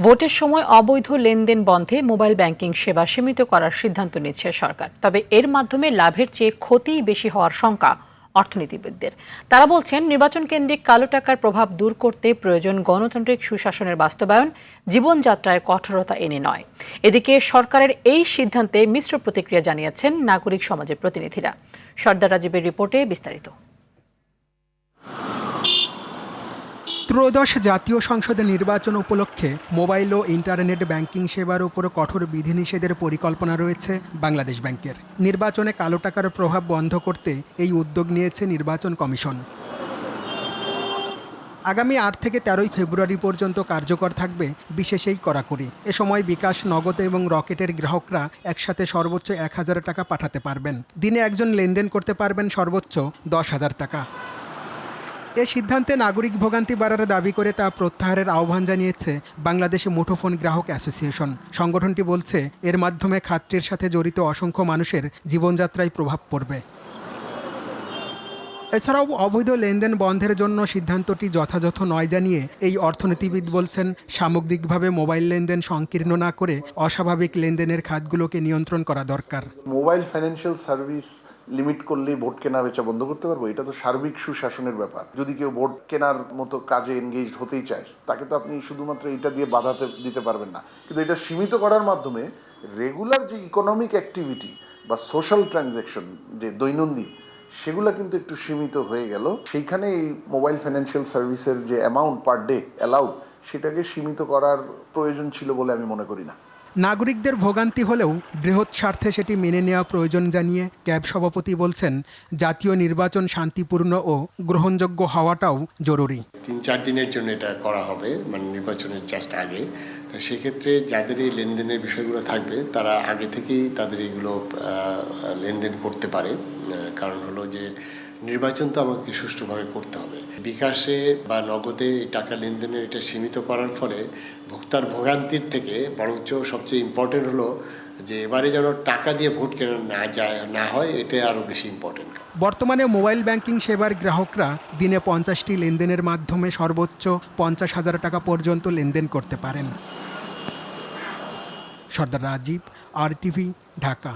ভোটের সময় অবৈধ লেনদেন বন্ধে মোবাইল ব্যাংকিং সেবা সীমিত করার সিদ্ধান্ত নিচ্ছে সরকার। তবে এর মাধ্যমে লাভের চেয়ে ক্ষতিই বেশি হওয়ার শঙ্কা অর্থনীতিবিদদের। তারা বলছেন, নির্বাচন কেন্দ্রিক কালো টাকার প্রভাব দূর করতে প্রয়োজন গণতান্ত্রিক সুশাসনের বাস্তবায়ন, জীবনযাত্রায় কঠোরতা এনে নয়। এদিকে সরকারের এই সিদ্ধান্তে মিশ্র প্রতিক্রিয়া জানিয়েছেন নাগরিক সমাজের প্রতিনিধিরা। সর্দার রাজীবের রিপোর্টে বিস্তারিত। ত্রয়োদশ জাতীয় সংসদের নির্বাচন উপলক্ষে মোবাইল ও ইন্টারনেট ব্যাংকিং সেবার উপর কঠোর বিধিনিষেধের পরিকল্পনা রয়েছে বাংলাদেশ ব্যাংকের। নির্বাচনে কালো টাকার প্রভাব বন্ধ করতে এই উদ্যোগ নিয়েছে নির্বাচন কমিশন। আগামী ৮ থেকে ১৩ ফেব্রুয়ারি পর্যন্ত কার্যকর থাকবে বিশেষ এই কড়াকড়ি। এ সময় বিকাশ, নগদ এবং রকেটের গ্রাহকরা একসাথে সর্বোচ্চ ১,০০০ টাকা পাঠাতে পারবেন। দিনে একজন লেনদেন করতে পারবেন সর্বোচ্চ ১০,০০০ টাকা। এ সিদ্ধান্তে নাগরিক ভোগান্তি বাড়ার দাবি করে তা প্রত্যাহারের আহ্বান জানিয়েছে বাংলাদেশে মুঠোফোন গ্রাহক অ্যাসোসিয়েশন। সংগঠনটি বলছে, এর মাধ্যমে খাতটির সাথে জড়িত অসংখ্য মানুষের জীবনযাত্রায় প্রভাব পড়বে। এছাড়াও অবৈধ লেনদেন বন্ধের জন্য সিদ্ধান্তটি যথাযথ নয় জানিয়ে এই অর্থনীতিবিদ বলছেন, সামগ্রিকভাবে মোবাইল লেনদেন সংকীর্ণ না করে অস্বাভাবিক লেনদেনের খাতগুলোকে নিয়ন্ত্রণ করা দরকার। মোবাইল ফাইন্যান্সিয়াল সার্ভিস লিমিট করলেই ভোট কেনা বেচা বন্ধ করতে পারবো? এটা তো সার্বিক সুশাসনের ব্যাপার। যদি কেউ ভোট কেনার মতো কাজে এনগেজড হতেই চায়, তাকে তো আপনি শুধুমাত্র এটা দিয়ে বাধাতে দিতে পারবেন না। কিন্তু এটা সীমিত করার মাধ্যমে রেগুলার যে ইকোনমিক অ্যাক্টিভিটি বা সোশ্যাল ট্রানজ্যাকশন যে দৈনন্দিন, সেগুলো কিন্তু একটু সীমিত হয়ে গেল। সেইখানে এই মোবাইল ফাইন্যান্সিয়াল সার্ভিসের যে অ্যামাউন্ট পার ডে অ্যালাউড, সেটাকে সীমিত করার প্রয়োজন ছিল বলে আমি মনে করি না। নাগরিকদের ভোগান্তি হলেও বৃহৎ স্বার্থে সেটি মেনে নেওয়া প্রয়োজন জানিয়ে ক্যাব সভাপতি বলছেন, জাতীয় নির্বাচন শান্তিপূর্ণ ও গ্রহণযোগ্য হওয়াটাও জরুরি। ৩-৪ দিনের জন্য এটা করা হবে, মানে নির্বাচনের জাস্ট আগে। তো সেক্ষেত্রে যাদের এই লেনদেনের বিষয়গুলো থাকবে, তারা আগে থেকেই তাদের এইগুলো লেনদেন করতে পারে। কারণ হলো যে নির্বাচন তো আমাকে সুষ্ঠুভাবে করতে হবে। বিকাশে বা নগদে টাকা লেনদেনের এটা সীমিত করার ফলে ভোক্তার ভোগান্তির থেকে বরঞ্চ সবচেয়ে ইম্পর্টেন্ট হলো যে এবারে যেন টাকা দিয়ে ভোট কেনা না হয়, এটা আরও বেশি ইম্পর্টেন্ট। বর্তমানে মোবাইল ব্যাংকিং সেবার গ্রাহকরা দিনে ৫০টি লেনদেনের মাধ্যমে সর্বোচ্চ ৫০,০০০ টাকা পর্যন্ত লেনদেন করতে পারেন। সর্দার রাজীব, RTV, ঢাকা।